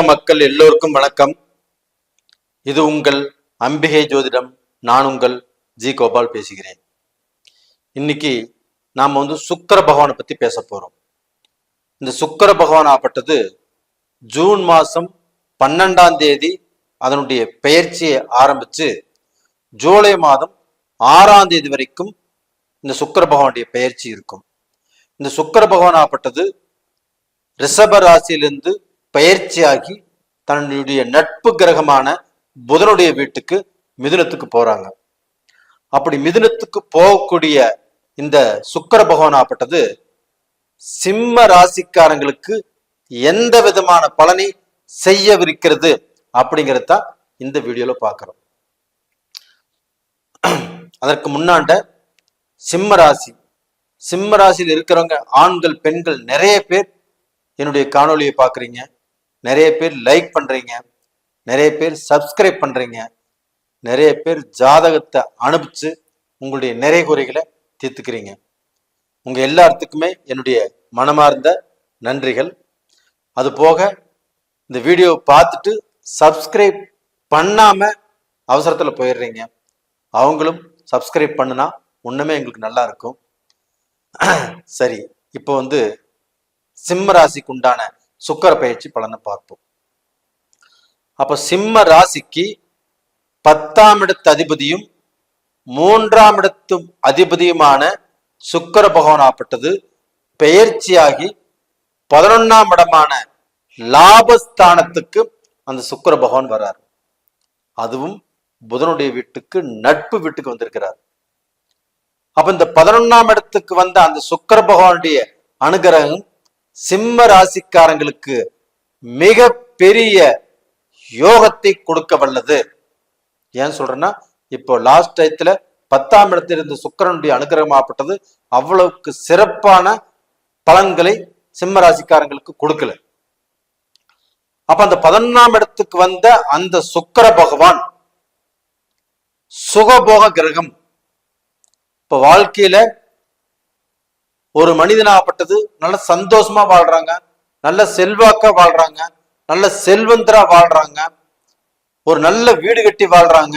மக்கள் எல்லோருக்கும் வணக்கம். இது உங்கள் அம்பிகை ஜோதிடம். நான் உங்கள் ஜி கோபால் பேசுகிறேன். இன்னைக்கு நாம சுக்கிர பகவானை பத்தி பேச போறோம். இந்த சுக்கிர பகவான் ஆப்பட்டது ஜூன் மாசம் 12ஆம் தேதி அதனுடைய பெயர்ச்சியை ஆரம்பிச்சு ஜூலை மாதம் 6ஆம் தேதி வரைக்கும் இந்த சுக்கிர பகவானுடைய பெயர்ச்சி இருக்கும். இந்த சுக்கிர பகவான் ஆப்பட்டது ரிஷப ராசியிலிருந்து பயிற்சியாகி தன்னுடைய நட்பு கிரகமான புதனுடைய வீட்டுக்கு மிதுனத்துக்கு போறாங்க. அப்படி மிதுனத்துக்கு போகக்கூடிய இந்த சுக்கிர பகவான் ஆப்பட்டது சிம்ம ராசிக்காரங்களுக்கு எந்த விதமான பலனை செய்யவிருக்கிறது அப்படிங்கிறத இந்த வீடியோல பார்க்கிறோம். அதற்கு முன்னாண்ட சிம்ம ராசியில் இருக்கிறவங்க ஆண்கள் பெண்கள் நிறைய பேர் என்னுடைய காணொலியை பார்க்குறீங்க, நிறைய பேர் லைக் பண்றீங்க, நிறைய பேர் சப்ஸ்கிரைப் பண்றீங்க, நிறைய பேர் ஜாதகத்தை அனுப்பிச்சு உங்களுடைய நிறை குறைகளை தீர்த்துக்கிறீங்க. உங்க எல்லாத்துக்குமே என்னுடைய மனமார்ந்த நன்றிகள். அது போக இந்த வீடியோவை பார்த்துட்டு சப்ஸ்கிரைப் பண்ணாம அவசரத்துல போயிடுறீங்க, அவங்களும் சப்ஸ்கிரைப் பண்ணுனா ஒண்ணுமே எங்களுக்கு நல்லா இருக்கும். சரி, இப்போ சிம்ம ராசிக்கு உண்டான சுக்கிர பயிற்சி பலனை பார்ப்போம். அப்ப சிம்ம ராசிக்கு 10ஆம் இடத்து அதிபதியும் 3ஆம் இடத்து அதிபதியுமான சுக்கிர பகவான் ஆப்பட்டது பெயர்ச்சியாகி 11ஆம் இடமான லாபஸ்தானத்துக்கு அந்த சுக்கிர பகவான் வர்றார். அதுவும் புதனுடைய வீட்டுக்கு நட்பு வீட்டுக்கு வந்திருக்கிறார். அப்ப இந்த 11ஆம் இடத்துக்கு வந்த அந்த சுக்கிர பகவானுடைய அனுகிரகம் சிம்ம ராசிக்காரங்களுக்கு மிக பெரிய யோகத்தை கொடுக்க வல்லது. ஏன் சொல்றேன்னா, இப்போ லாஸ்ட் டயத்துல 10ஆம் இடத்தில் இருந்த சுக்கிரனுடைய அனுகிரகம் ஆப்பட்டது அவ்வளவுக்கு சிறப்பான பலன்களை சிம்ம ராசிக்காரங்களுக்கு கொடுக்கல. அப்ப அந்த 11ஆம் இடத்துக்கு வந்த அந்த சுக்கிர பகவான் சுகபோக கிரகம். இப்ப வாழ்க்கையில ஒரு மனிதனாகப்பட்டது நல்ல சந்தோஷமா வாழ்றாங்க, நல்ல செல்வாக்கா வாழ்றாங்க, நல்ல செல்வந்தரா வாழ்றாங்க, ஒரு நல்ல வீடு கட்டி வாழ்றாங்க,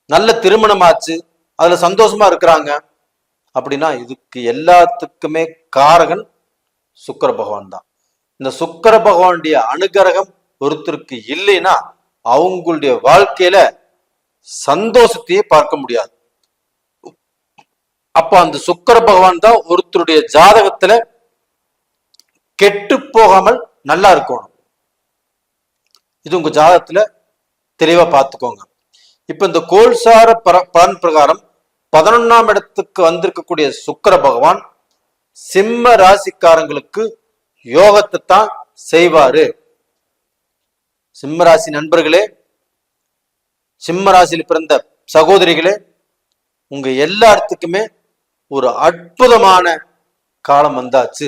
நல்ல திருமணம் ஆச்சு, அதுல சந்தோஷமா இருக்கிறாங்க. அப்படின்னா இதுக்கு எல்லாத்துக்குமே காரகன் சுக்கிர பகவான் தான். இந்த சுக்கிர பகவானுடைய அனுகிரகம் ஒருத்தருக்கு இல்லைன்னா அவங்களுடைய வாழ்க்கையில சந்தோஷத்தையே பார்க்க முடியாது. அப்ப அந்த சுக்கிர பகவான் தான் ஒருத்தருடைய ஜாதகத்துல கெட்டு போகாமல் நல்லா இருக்கணும். இது உங்க ஜாதகத்துல தெளிவா பார்த்துக்கோங்க. இப்ப இந்த கோல்சார பலன் பிரகாரம் 11ஆம் இடத்துக்கு வந்திருக்கக்கூடிய சுக்கிர பகவான் சிம்ம ராசிக்காரங்களுக்கு யோகத்தை தான் செய்வாரு. சிம்ம ராசி நண்பர்களே, சிம்ம ராசியில் பிறந்த சகோதரிகளே, உங்க எல்லாத்துக்குமே ஒரு அற்புதமான காலம் வந்தாச்சு.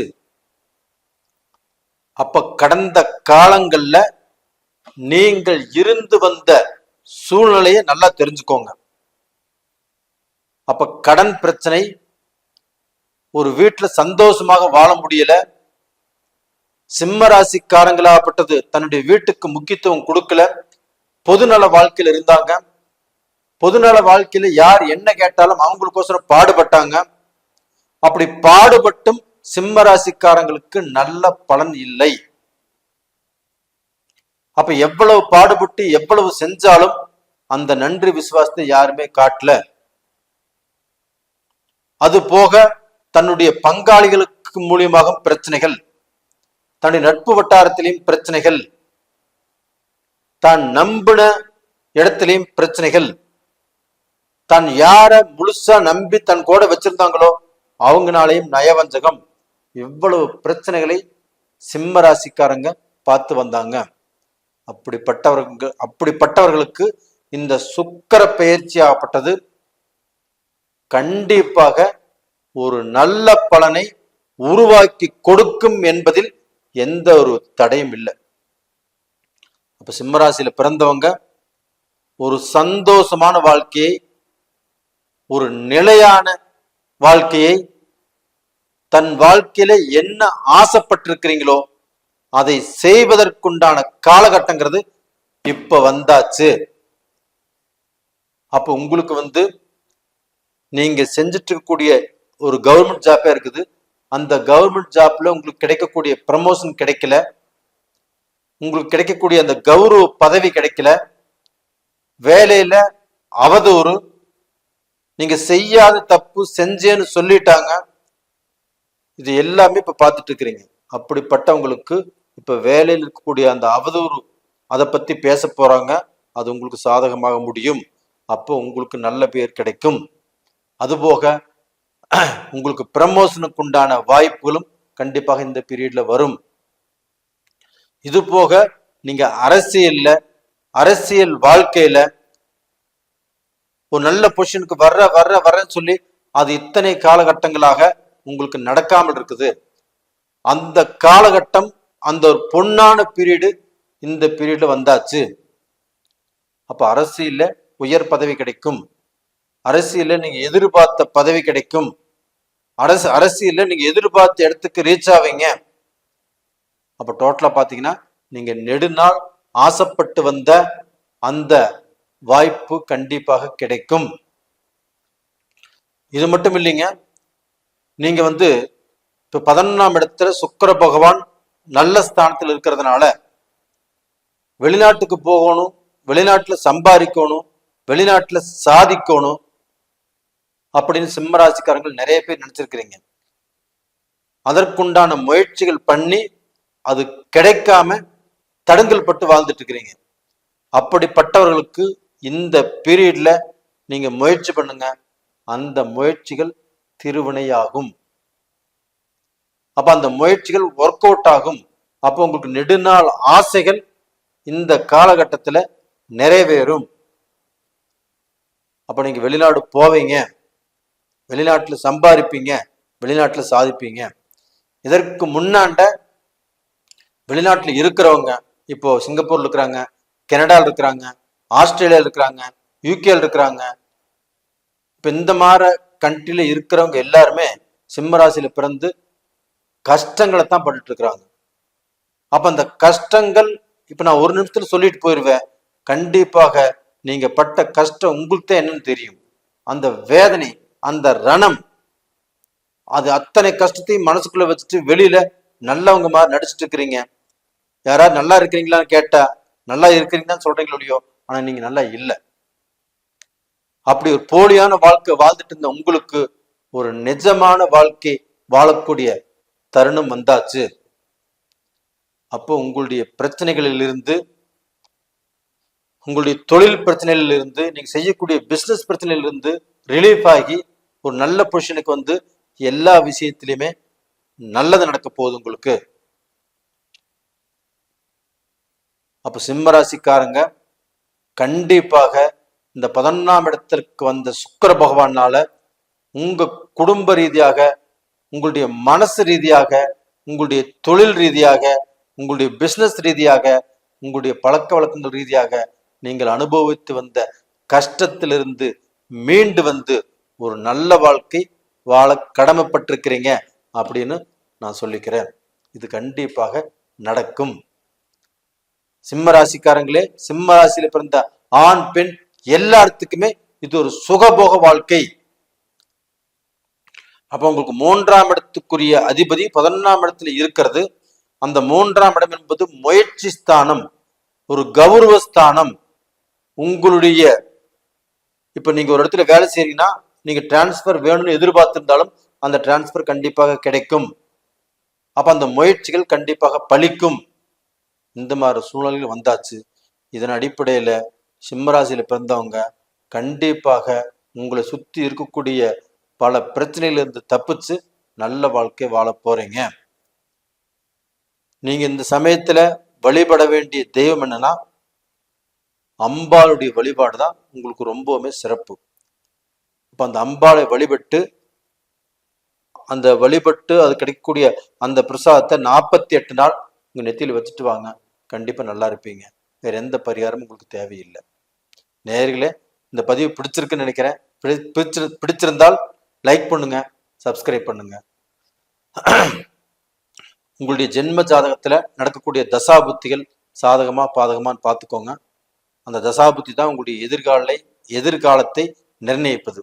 அப்ப கடந்த காலங்கள்ல நீங்கள் இருந்து வந்த சூழ்நிலையை நல்லா தெரிஞ்சுக்கோங்க. அப்ப கடன் பிரச்சனை, ஒரு வீட்டுல சந்தோஷமாக வாழ முடியல, சிம்ம ராசிக்காரங்களாகப்பட்டது தன்னுடைய வீட்டுக்கு முக்கியத்துவம் கொடுக்கல, பொதுநல வாழ்க்கையில இருந்தாங்க. பொதுநல வாழ்க்கையில யார் என்ன கேட்டாலும் அவங்களுக்கோசரம் பாடுபட்டாங்க. அப்படி பாடுபட்டும் சிம்ம ராசிக்காரங்களுக்கு நல்ல பலன் இல்லை. அப்ப எவ்வளவு பாடுபட்டு எவ்வளவு செஞ்சாலும் அந்த நன்றி விசுவாசத்தை யாருமே காட்டல. அது போக தன்னுடைய பங்காளிகளுக்கு மூலியமாக பிரச்சனைகள், தன்னுடைய நட்பு வட்டாரத்திலையும் பிரச்சனைகள், தான் நம்பின இடத்திலையும் பிரச்சனைகள், தான் யார முழுசா நம்பி தன் கூட வச்சிருந்தாங்களோ அவங்கனாலையும் நயவஞ்சகம், இவ்வளவு பிரச்சனைகளை சிம்ம ராசிக்காரங்க பார்த்து வந்தாங்க. அப்படிப்பட்டவர்களுக்கு இந்த சுக்கிர பெயர்ச்சி ஆகப்பட்டது கண்டிப்பாக ஒரு நல்ல பலனை உருவாக்கி கொடுக்கும் என்பதில் எந்த ஒரு தடையும் இல்லை. அப்ப சிம்மராசியில பிறந்தவங்க ஒரு சந்தோஷமான வாழ்க்கையை, ஒரு நிலையான வாழ்க்கையை, தன் வாழ்க்கையில என்ன ஆசைப்பட்டிருக்கிறீங்களோ அதை செய்வதற்குண்டான காலகட்டங்கிறது இப்ப வந்தாச்சு. அப்ப உங்களுக்கு நீங்க செஞ்சுட்டு இருக்கக்கூடிய ஒரு கவர்மெண்ட் ஜாப்பே இருக்குது. அந்த கவர்மெண்ட் ஜாப்ல உங்களுக்கு கிடைக்கக்கூடிய ப்ரமோஷன் கிடைக்கல, உங்களுக்கு கிடைக்கக்கூடிய அந்த கௌரவ பதவி கிடைக்கல, வேலையில அவதூறு, நீங்க செய்யாத தப்பு செஞ்சேன்னு சொல்லிட்டாங்க. இது எல்லாமே இப்ப பார்த்துட்டு இருக்கிறீங்க. அப்படிப்பட்டவங்களுக்கு இப்ப வேலையில் இருக்கக்கூடிய அந்த அவதூறு அதை பத்தி பேச போறாங்க. அது உங்களுக்கு சாதகமாக முடியும். அப்போ உங்களுக்கு நல்ல பேர் கிடைக்கும். அதுபோக உங்களுக்கு ப்ரமோஷனுக்கு உண்டான வாய்ப்புகளும் கண்டிப்பாக இந்த பீரியட்ல வரும். இது போக நீங்க அரசியல் வாழ்க்கையில ஒரு நல்ல பொசிஷனுக்கு வர்றேன்னு சொல்லி அது இத்தனை காலகட்டங்களாக உங்களுக்கு நடக்காமல் இருக்குது. அந்த காலகட்டம், அந்த ஒரு பொன்னான பீரியடு இந்த பீரியட்ல வந்தாச்சு. அப்ப அரசியல்ல உயர் பதவி கிடைக்கும், அரசியல்ல நீங்க எதிர்பார்த்த பதவி கிடைக்கும், அரசியல்ல நீங்க எதிர்பார்த்த இடத்துக்கு ரீச் ஆவீங்க. அப்ப டோட்டலா பாத்தீங்கன்னா நீங்க நெடுநாள் ஆசைப்பட்டு வந்த அந்த வாய்ப்பு கண்டிப்பாக கிடைக்கும். இது மட்டும் இல்லைங்க, நீங்க இப்ப 11ஆம் இடத்துல சுக்கிர பகவான் நல்ல ஸ்தானத்தில் இருக்கிறதுனால வெளிநாட்டுக்கு போகணும், வெளிநாட்டுல சம்பாதிக்கணும், வெளிநாட்டுல சாதிக்கணும் அப்படின்னு சிம்மராசிக்காரங்கள் நிறைய பேர் நினைச்சிருக்கிறீங்க. அதற்குண்டான முயற்சிகள் பண்ணி அது கிடைக்காம தடங்கல் பட்டு வாழ்ந்துட்டு இருக்கிறீங்க. அப்படிப்பட்டவர்களுக்கு இந்த பீரியட்ல நீங்க முயற்சி பண்ணுங்க, அந்த முயற்சிகள் திருவினையாகும். அப்ப அந்த முயற்சிகள் ஒர்க் அவுட் ஆகும். அப்போ உங்களுக்கு நெடுநாள் ஆசைகள் இந்த காலகட்டத்துல நிறைவேறும். அப்ப நீங்க வெளிநாடு போவீங்க, வெளிநாட்டுல சம்பாதிப்பீங்க, வெளிநாட்டுல சாதிப்பீங்க. இதற்கு முன்னாண்ட வெளிநாட்டுல இருக்கிறவங்க இப்போ சிங்கப்பூர்ல இருக்கிறாங்க, கனடால இருக்கிறாங்க, ஆஸ்திரேலியால இருக்கிறாங்க, யூகேல இருக்கிறாங்க. இப்ப இந்த மாதிரி கண்ட்ரில இருக்கிறவங்க எல்லாருமே சிம்மராசியில பிறந்து கஷ்டங்களை தான் பட்டுட்டு இருக்கிறாங்க. அப்ப அந்த கஷ்டங்கள் இப்ப நான் ஒரு நிமிஷத்துல சொல்லிட்டு போயிருவேன். கண்டிப்பாக நீங்க பட்ட கஷ்டம் உங்களுக்கு தான் என்னன்னு தெரியும். அந்த வேதனை, அந்த ரணம், அது அத்தனை கஷ்டத்தையும் மனசுக்குள்ள வச்சுட்டு வெளியில நல்லவங்க மாதிரி நடிச்சுட்டு இருக்கிறீங்க. யாராவது நல்லா இருக்கிறீங்களான்னு கேட்டா நல்லா இருக்கிறீங்கன்னு சொல்றீங்களோ இல்லையோ, ஆனா நீங்க நல்லா இல்லை. அப்படி ஒரு போலியான வாழ்க்கை வாழ்ந்துட்டு இருந்த உங்களுக்கு ஒரு நிஜமான வாழ்க்கை வாழக்கூடிய தருணம் வந்தாச்சு. அப்போ உங்களுடைய பிரச்சனைகளிலிருந்து, உங்களுடைய தொழில் பிரச்சனையிலிருந்து, நீங்க செய்யக்கூடிய பிசினஸ் பிரச்சனையிலிருந்து ரிலீஃப் ஆகி ஒரு நல்ல பொசிஷனுக்கு எல்லா விஷயத்திலுமே நல்லது நடக்க போகுது உங்களுக்கு. அப்ப சிம்மராசிக்காரங்க கண்டிப்பாக இந்த 11ஆம் இடத்திற்கு வந்த சுக்கிர பகவானால உங்க குடும்ப ரீதியாக, உங்களுடைய மனசு ரீதியாக, உங்களுடைய தொழில் ரீதியாக, உங்களுடைய பிசினஸ் ரீதியாக, உங்களுடைய பழக்க வழக்கங்கள் ரீதியாக நீங்கள் அனுபவித்து வந்த கஷ்டத்திலிருந்து மீண்டு ஒரு நல்ல வாழ்க்கை வாழ கடமைப்பட்டிருக்கிறீங்க அப்படின்னு நான் சொல்லிக்கிறேன். இது கண்டிப்பாக நடக்கும். சிம்ம ராசிக்காரங்களே, சிம்ம ராசியில பிறந்த ஆண் பெண் எல்லாத்துக்குமே இது ஒரு சுகபோக வாழ்க்கை. அப்ப உங்களுக்கு 3ஆம் இடத்துக்குரிய அதிபதி 11ஆம் இடத்துல இருக்கிறது. அந்த 3ஆம் இடம் என்பது முயற்சி ஸ்தானம், ஒரு கௌரவ ஸ்தானம். உங்களுடைய இப்ப நீங்க ஒரு இடத்துல வேலை செய்றீங்கன்னா நீங்க டிரான்ஸ்பர் வேணும்னு எதிர்பார்த்திருந்தாலும் அந்த டிரான்ஸ்பர் கண்டிப்பாக கிடைக்கும். அப்ப அந்த முயற்சிகள் கண்டிப்பாக பலிக்கும். இந்த மாதிரி சூழ்நிலைகள் வந்தாச்சு. இதன் அடிப்படையில சிம்மராசியில பிறந்தவங்க கண்டிப்பாக உங்களை சுத்தி இருக்கக்கூடிய பல பிரச்சனையிலிருந்து தப்பிச்சு நல்ல வாழ்க்கை வாழ போறீங்க. நீங்க இந்த சமயத்துல வழிபட வேண்டிய தெய்வம் என்னன்னா அம்பாளுடைய வழிபாடு தான் உங்களுக்கு ரொம்பவுமே சிறப்பு. இப்ப அந்த அம்பாளை வழிபட்டு அது கிடைக்கக்கூடிய அந்த பிரசாதத்தை 48 நாள் உங்க நெத்தியில வச்சுட்டு வாங்க. கண்டிப்பா நல்லா இருப்பீங்க. வேற எந்த பரிகாரமும் உங்களுக்கு தேவையில்லை. நேயர்களே, இந்த பதிவு பிடிச்சிருக்குன்னு நினைக்கிறேன். பிடிச்சிருந்தால் லைக் பண்ணுங்க, சப்ஸ்கிரைப் பண்ணுங்க. உங்களுடைய ஜென்ம ஜாதகத்துல நடக்கக்கூடிய தசாபுத்திகள் சாதகமா பாதகமான்னு பார்த்துக்கோங்க. அந்த தசாபுத்தி தான் உங்களுடைய எதிர்காலத்தை நிர்ணயிப்பது.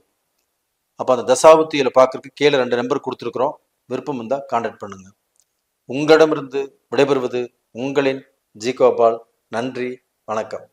அப்போ அந்த தசாபுத்திகளை பார்க்கறதுக்கு கீழே 2 நம்பர் கொடுத்துருக்குறோம். விருப்பம் இருந்தால் கான்டாக்ட் பண்ணுங்க. உங்களிடமிருந்து விடைபெறுவது உங்களின் ஜி கோபால். நன்றி, வணக்கம்.